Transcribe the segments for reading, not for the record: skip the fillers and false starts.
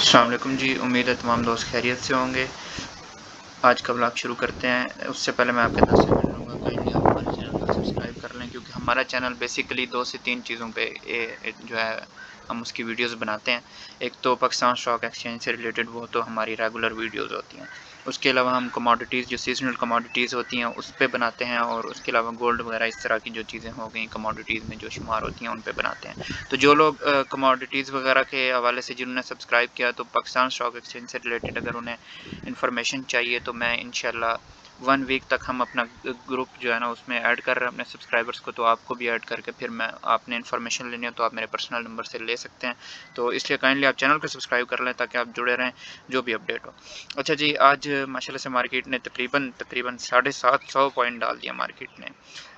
अस्सलाम वालेकुम जी, उम्मीद है तमाम दोस्त खैरियत से होंगे। आज का व्लॉग शुरू करते हैं। उससे पहले मैं आपके 10 सेकंड लूँगा, काइंडली आप हमारे चैनल को सब्सक्राइब कर लें, क्योंकि हमारा चैनल बेसिकली 2 से 3 चीज़ों पे जो है हम उसकी वीडियोज़ बनाते हैं। एक तो पाकिस्तान स्टॉक एक्सचेंज से रिलेटेड, वो तो हमारी रेगुलर वीडियोज़ होती हैं। उसके अलावा हम कमोडिटीज़, जो सीज़नल कमोडिटीज़ होती हैं उस पे बनाते हैं, और उसके अलावा गोल्ड वगैरह इस तरह की जो चीज़ें हो गई कमोडिटीज़ में जो शुमार होती हैं उन पे बनाते हैं। तो जो लोग कमोडिटीज़ वगैरह के हवाले से जिन्होंने सब्सक्राइब किया, तो पाकिस्तान स्टॉक एक्सचेंज से रिलेटेड अगर उन्हें इन्फॉर्मेशन चाहिए तो मैं इंशाल्लाह 1 वीक तक हम अपना ग्रुप जो है ना उसमें ऐड कर रहे हैं अपने सब्सक्राइबर्स को, तो आपको भी ऐड करके फिर मैं आपने इन्फॉर्मेशन लेनी हो तो आप मेरे पर्सनल नंबर से ले सकते हैं। तो इसलिए काइंडली आप चैनल को सब्सक्राइब कर लें ताकि आप जुड़े रहें जो भी अपडेट हो। अच्छा जी, आज माशाल्लाह से मार्केट ने तकरीबन 750 पॉइंट डाल दिया मार्केट ने।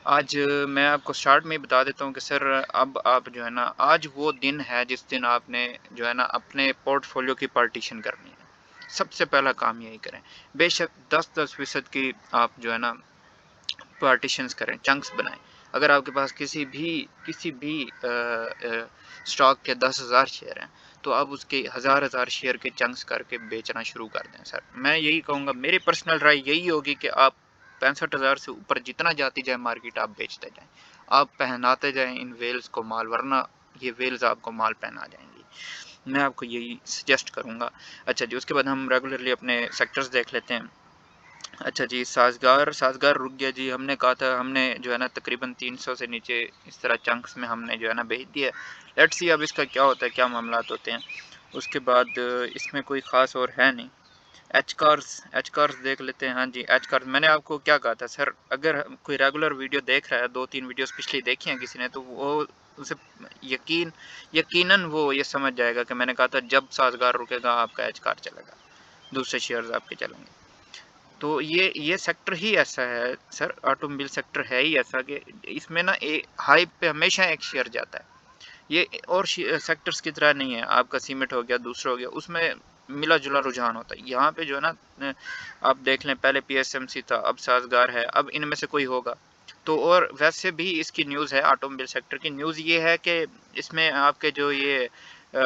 आज मैं आपको स्टार्ट में ही बता देता हूँ कि सर अब आप जो है ना, आज वो दिन है जिस दिन आपने जो है ना अपने पोर्टफोलियो की पार्टीशन करनी है। सबसे पहला काम यही करें। बेशक 10-10% की आप जो है ना पार्टीशंस करें, चंक्स बनाएं। अगर आपके पास किसी भी स्टॉक के 10,000 शेयर हैं, तो आप उसके हज़ार शेयर के चंक्स करके बेचना शुरू कर दें। सर मैं यही कहूँगा, मेरी पर्सनल राय यही होगी कि आप 65,000 से ऊपर जितना जाती जाए मार्केट, आप बेचते जाएं, आप पहनाते जाएं इन वेल्स को माल, वरना ये वेल्स आपको माल पहना जाएंगी। मैं आपको यही सजेस्ट करूँगा। अच्छा जी, उसके बाद हम रेगुलरली अपने सेक्टर्स देख लेते हैं। अच्छा जी, साज़गार रुक गया जी। हमने कहा था, हमने जो है ना तकरीबन 300 से नीचे इस तरह चंक्स में हमने जो है ना भेज दिया। लेट्स सी अब इसका क्या होता है, क्या मामलात होते हैं। उसके बाद इसमें कोई ख़ास और है नहीं। एच कार्स देख लेते हैं। हाँ जी, एच कार्स मैंने आपको क्या कहा था सर, अगर कोई रेगुलर वीडियो देख रहा है, 2-3 वीडियोस पिछली देखी हैं किसी ने, तो वो उसे यकीनन वो ये समझ जाएगा कि मैंने कहा था जब साज़गार रुकेगा आपका एच कार चलेगा, दूसरे शेयर्स आपके चलेंगे। तो ये सेक्टर ही ऐसा है सर, ऑटोमोबाइल सेक्टर है ही ऐसा कि इसमें ना हाइप पे हमेशा एक शेयर जाता है। ये और सेक्टर्स की तरह नहीं है, आपका सीमेंट हो गया, दूसरा हो गया, उसमें मिला जुला रुझान होता है। यहाँ पे जो है ना आप देख लें, पहले पीएसएमसी था, अब साजगार है, अब इनमें से कोई होगा। तो और वैसे भी इसकी न्यूज़ है, ऑटोमोबाइल सेक्टर की न्यूज़ ये है कि इसमें आपके जो ये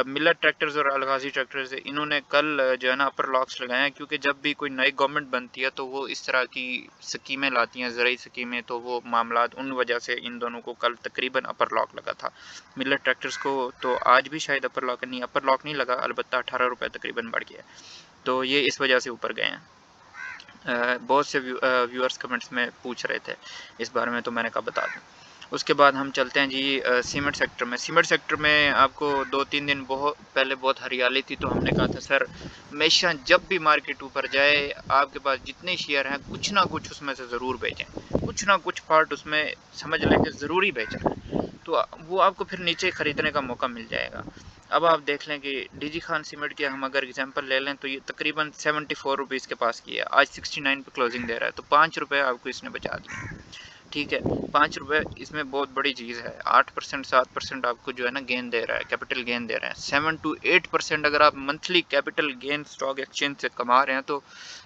मिलर ट्रैक्टर्स और अलगाजी ट्रैक्टर्स, इन्होंने कल जो है ना अपर लॉक्स लगाए हैं, क्योंकि जब भी कोई नई गवर्नमेंट बनती है तो वो इस तरह की स्कीमें लाती हैं, ज़रूरी स्कीमें, तो वो मामलात उन वजह से इन दोनों को कल तकरीबन अपर लॉक लगा था। मिलर ट्रैक्टर्स को तो आज भी शायद अपर लॉक नहीं लगा, अलबत्ता 18 रुपये तकरीबन बढ़ गया। तो ये इस वजह से ऊपर गए हैं। बहुत से व्यूअर्स कमेंट्स में पूछ रहे थे इस बारे में, तो मैंने कहा बता दूं। उसके बाद हम चलते हैं जी सीमेंट सेक्टर में। सीमेंट सेक्टर में आपको 2-3 दिन बहुत पहले बहुत हरियाली थी, तो हमने कहा था सर हमेशा जब भी मार्केट ऊपर जाए, आपके पास जितने शेयर हैं कुछ ना कुछ उसमें से ज़रूर बेचें, कुछ ना कुछ पार्ट उसमें समझ लें कि ज़रूरी बेचना है, तो वो आपको फिर नीचे ख़रीदने का मौका मिल जाएगा। अब आप देख लें कि डीजी खान सीमेंट के हम अगर एग्जांपल ले लें, तो ये तकरीबन 74 रुपीज़ के पास की है, आज 69 पे क्लोजिंग दे रहा है, तो 5 रुपये आपको इसने बचा दिए। ठीक है, 5 रुपये इसमें बहुत बड़ी चीज़ है। 8% 7% आपको जो है ना गेन दे रहा है, कैपिटल गेन दे रहा है। 7 to 8% अगर आप monthly capital gain stock exchange से कमा रहे हैं, तो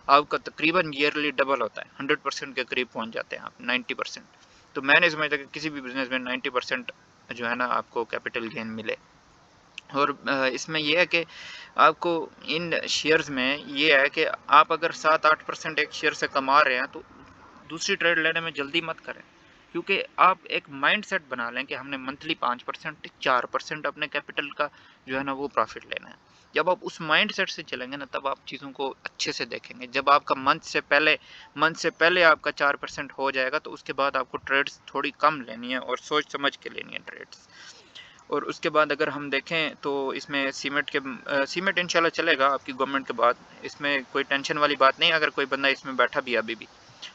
आपका तकरीबन ईयरली डबल होता है, 100% के करीब पहुंच जाते हैं आप, 90%। तो मैं नहीं समझता कि किसी भी बिजनेस में 90% जो है ना आपको कैपिटल गेन मिले। और इसमें यह है कि आपको इन शेयर्स में ये है कि आप अगर 7-8% एक शेयर से कमा रहे हैं, तो दूसरी ट्रेड लेने में जल्दी मत करें, क्योंकि आप एक माइंडसेट बना लें कि हमने मंथली 5% 4% अपने कैपिटल का जो है ना वो प्रॉफिट लेना है। जब आप उस माइंडसेट से चलेंगे ना, तब आप चीज़ों को अच्छे से देखेंगे। जब आपका मंथ से पहले आपका 4% हो जाएगा, तो उसके बाद आपको ट्रेड्स थोड़ी कम लेनी है और सोच समझ के लेनी है ट्रेड्स। और उसके बाद अगर हम देखें तो इसमें सीमेंट इंशाल्लाह चलेगा आपकी गवर्नमेंट के बाद, इसमें कोई टेंशन वाली बात नहीं। अगर कोई बंदा इसमें बैठा भी है अभी भी,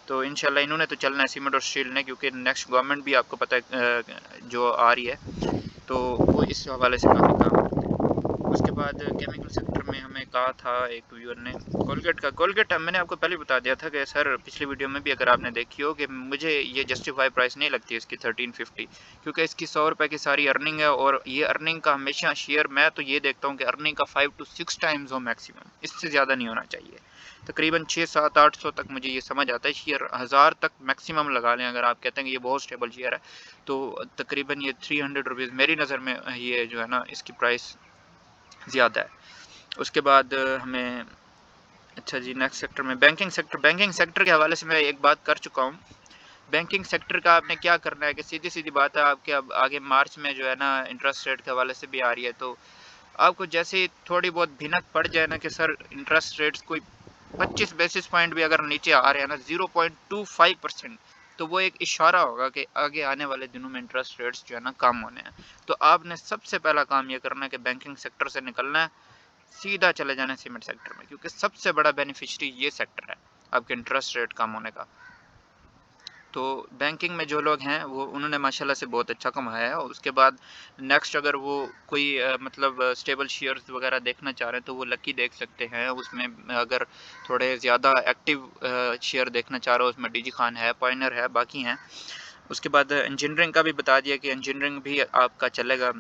तो इंशाल्लाह इन्होंने तो चलना है सीमेंट और स्टील ने, क्योंकि नेक्स्ट गवर्नमेंट भी आपको पता है जो आ रही है, तो वो इस हवाले से काफ़ी काम करते हैं। उसके बाद केमिकल सेक्टर में हमें कहा था एक व्यूअर ने, कोलगेट मैंने आपको पहले बता दिया था कि सर पिछली वीडियो में भी अगर आपने देखी हो, कि मुझे ये जस्टिफाई प्राइस नहीं लगती इसकी 1350, क्योंकि इसकी 100 रुपये की सारी अर्निंग है, और ये अर्निंग का हमेशा शेयर, मैं तो ये देखता हूँ कि अर्निंग का 5 to 6 टाइम्स हो मैक्सिमम, इससे ज़्यादा नहीं होना चाहिए। तकरीबन 600-700-800 तक मुझे ये समझ आता है। शेयर 1000 तक मैक्सिमम लगा लें, अगर आप कहते हैं कि ये बहुत स्टेबल शेयर है, तो तकरीबन ये 300 रुपीज़ मेरी नज़र में ये जो है ना इसकी प्राइस ज़्यादा है। उसके बाद हमें अच्छा जी नेक्स्ट सेक्टर में बैंकिंग सेक्टर के हवाले से मैं एक बात कर चुका हूँ। बैंकिंग सेक्टर का आपने क्या करना है कि सीधी सीधी बात है आपके, अब आगे मार्च में जो है ना इंटरेस्ट रेट के हवाले से भी आ रही है, तो आपको जैसे ही थोड़ी बहुत भिनक पड़ जाए ना कि सर इंटरेस्ट रेट्स कोई 25 बेसिस पॉइंट भी अगर नीचे आ रहे हैं ना 0.25%, तो वो एक इशारा होगा कि आगे आने वाले दिनों में इंटरेस्ट रेट्स जो है ना कम होने हैं। तो आपने सबसे पहला काम ये करना है कि बैंकिंग सेक्टर से निकलना है, सीधा चले जाना है सीमेंट सेक्टर में, क्योंकि सबसे बड़ा बेनिफिशियरी ये सेक्टर है आपके इंटरेस्ट रेट कम होने का। तो बैंकिंग में जो लोग हैं वो उन्होंने माशाल्लाह से बहुत अच्छा कमाया है। और उसके बाद नेक्स्ट अगर वो कोई मतलब स्टेबल शेयर्स वगैरह देखना चाह रहे हैं तो वो लकी देख सकते हैं। उसमें अगर थोड़े ज़्यादा एक्टिव शेयर देखना चाह रहे हो उसमें डिजी खान है, पॉइनर है, बाकी हैं। उसके बाद इंजीनियरिंग का भी बता दिया कि इंजीनियरिंग भी आपका चलेगा,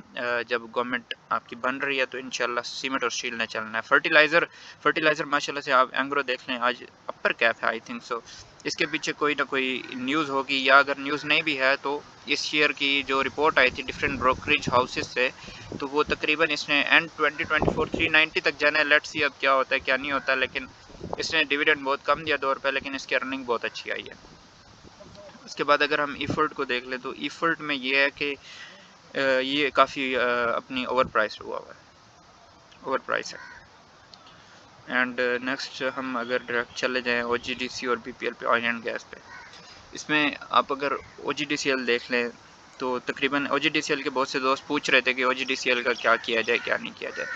जब गवर्नमेंट आपकी बन रही है तो इंशाल्लाह सीमेंट और स्टील ने चलना है। फर्टिलाइज़र माशाल्लाह से आप एंग्रो देख लें, आज अपर कैप है आई थिंक सो। इसके पीछे कोई ना कोई न्यूज़ होगी, या अगर न्यूज़ नहीं भी है तो इस शेयर की जो रिपोर्ट आई थी डिफरेंट ब्रोकरेज हाउसेस से, तो वो तकरीबन इसने एंड 2024 390 तक जाना है। लेट्स सी अब क्या होता है क्या नहीं होता, लेकिन इसने डिविडेंड बहुत कम दिया 2 रुपये, लेकिन इसकी अर्निंग बहुत अच्छी आई है। उसके बाद अगर हम ईफर्ट को देख लें तो ईफर्ट में ये है कि ये काफ़ी अपनी ओवर प्राइस हुआ है, ओवर प्राइस है। एंड नेक्स्ट हम अगर डायरेक्ट चले जाएं OGDC और BPL पे, ऑयल एंड गैस पे, इसमें आप अगर OGDCL देख लें तो तकरीबन OGDCL के बहुत से दोस्त पूछ रहे थे कि OGDCL का क्या किया जाए क्या नहीं किया जाए।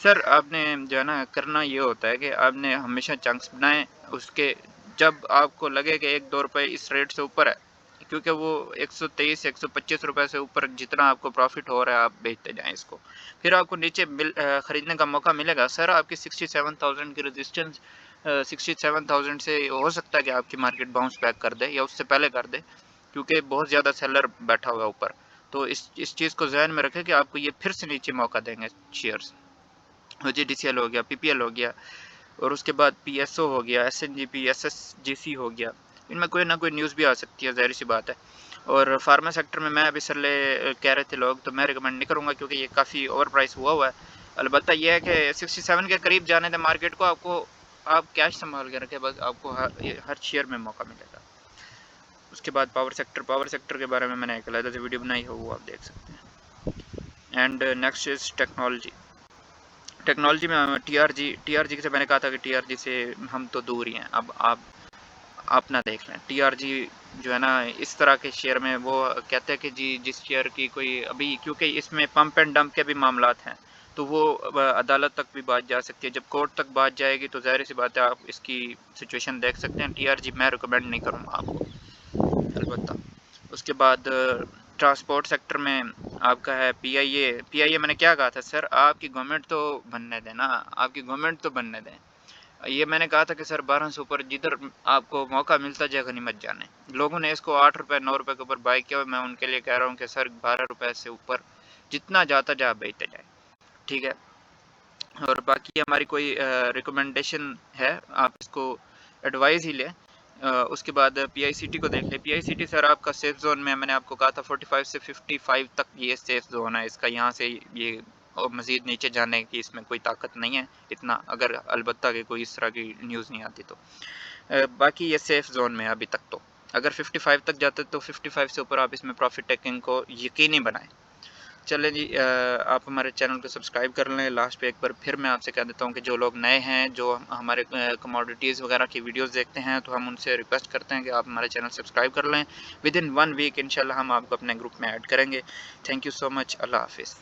सर आपने जो है ना करना ये होता है कि आपने हमेशा चंक्स बनाएं, उसके जब आपको लगे कि 1-2 रुपये इस रेट से ऊपर है, क्योंकि वो 123 125 रुपये से ऊपर जितना आपको प्रॉफिट हो रहा है आप बेचते जाएं इसको, फिर आपको नीचे ख़रीदने का मौका मिलेगा। सर आपकी 67,000 की रेजिस्टेंस 67,000 से हो सकता है कि आपकी मार्केट बाउंस बैक कर दे या उससे पहले कर दे, क्योंकि बहुत ज़्यादा सेलर बैठा हुआ ऊपर। तो इस चीज़ को जहन में रखें कि आपको ये फिर से नीचे मौका देंगे शेयर्स। OGDCL हो गया, PPL हो गया, और उसके बाद PSO हो गया, SNGP SSGC हो गया, इनमें कोई ना कोई न्यूज़ भी आ सकती है, ज़ाहिर सी बात है। और फार्मा सेक्टर में मैं अभी सरले कह रहे थे लोग, तो मैं रिकमेंड नहीं करूँगा क्योंकि ये काफ़ी ओवर प्राइस हुआ है। अलबत्ता ये है कि 67 के करीब जाने दें मार्केट को, आपको आप कैश संभाल के रखें, बस आपको हर शेयर में मौका मिलेगा। उसके बाद पावर सेक्टर के बारे में मैंने एक अलग से वीडियो बनाई है, वो आप देख सकते हैं। एंड नेक्स्ट इज़ टेक्नोलॉजी में TRG से मैंने कहा था कि TRG से हम तो दूर ही हैं। अब आप ना देख लें TRG जो है ना इस तरह के शेयर में, वो कहते हैं कि जी जिस शेयर की कोई अभी, क्योंकि इसमें पंप एंड डंप के भी मामलात हैं, तो वो अदालत तक भी बात जा सकती है। जब कोर्ट तक बात जाएगी तो ज़ाहिर सी बात है आप इसकी सिचुएशन देख सकते हैं। TRG मैं रिकमेंड नहीं करूँगा आपको अलबत्ता। उसके बाद ट्रांसपोर्ट सेक्टर में आपका है PIA मैंने क्या कहा था सर, आपकी गवर्नमेंट तो बनने दें ना, आपकी गवर्नमेंट तो बनने दें। ये मैंने कहा था कि सर 12 से ऊपर जिधर आपको मौका मिलता जाए गनीमत जाने। लोगों ने इसको 8 रुपये 9 रुपये के ऊपर बाय किया, मैं उनके लिए कह रहा हूँ कि सर 12 रुपये से ऊपर जितना जाता जाए बेचते जाए, ठीक है। और बाकी हमारी कोई रिकमेंडेशन है, आप इसको एडवाइस ही लें। उसके बाद PICT को देख लें। PICT सर आपका सेफ जोन में, मैंने आपको कहा था 45 से 55 तक ये सेफ जोन है इसका, यहाँ से ये और मज़ीद नीचे जाने की इसमें कोई ताकत नहीं है इतना, अगर अलबत्ता कि कोई इस तरह की न्यूज़ नहीं आती तो। बाकी ये सेफ जोन में अभी तक, तो अगर 55 तक जाते तो 55 से ऊपर आप इसमें प्रॉफिट टेकिंग को यकीनी बनाएं। चलें जी, आप हमारे चैनल को सब्सक्राइब कर लें। लास्ट पे एक बार फिर मैं आपसे कह देता हूँ कि जो लोग नए हैं, जो हमारे कमोडिटीज़ वगैरह की वीडियोस देखते हैं, तो हम उनसे रिक्वेस्ट करते हैं कि आप हमारे चैनल सब्सक्राइब कर लें। विद इन 1 वीक इंशाल्लाह हम आपको अपने ग्रुप में ऐड करेंगे। Thank you so much. अल्लाह हाफिज़।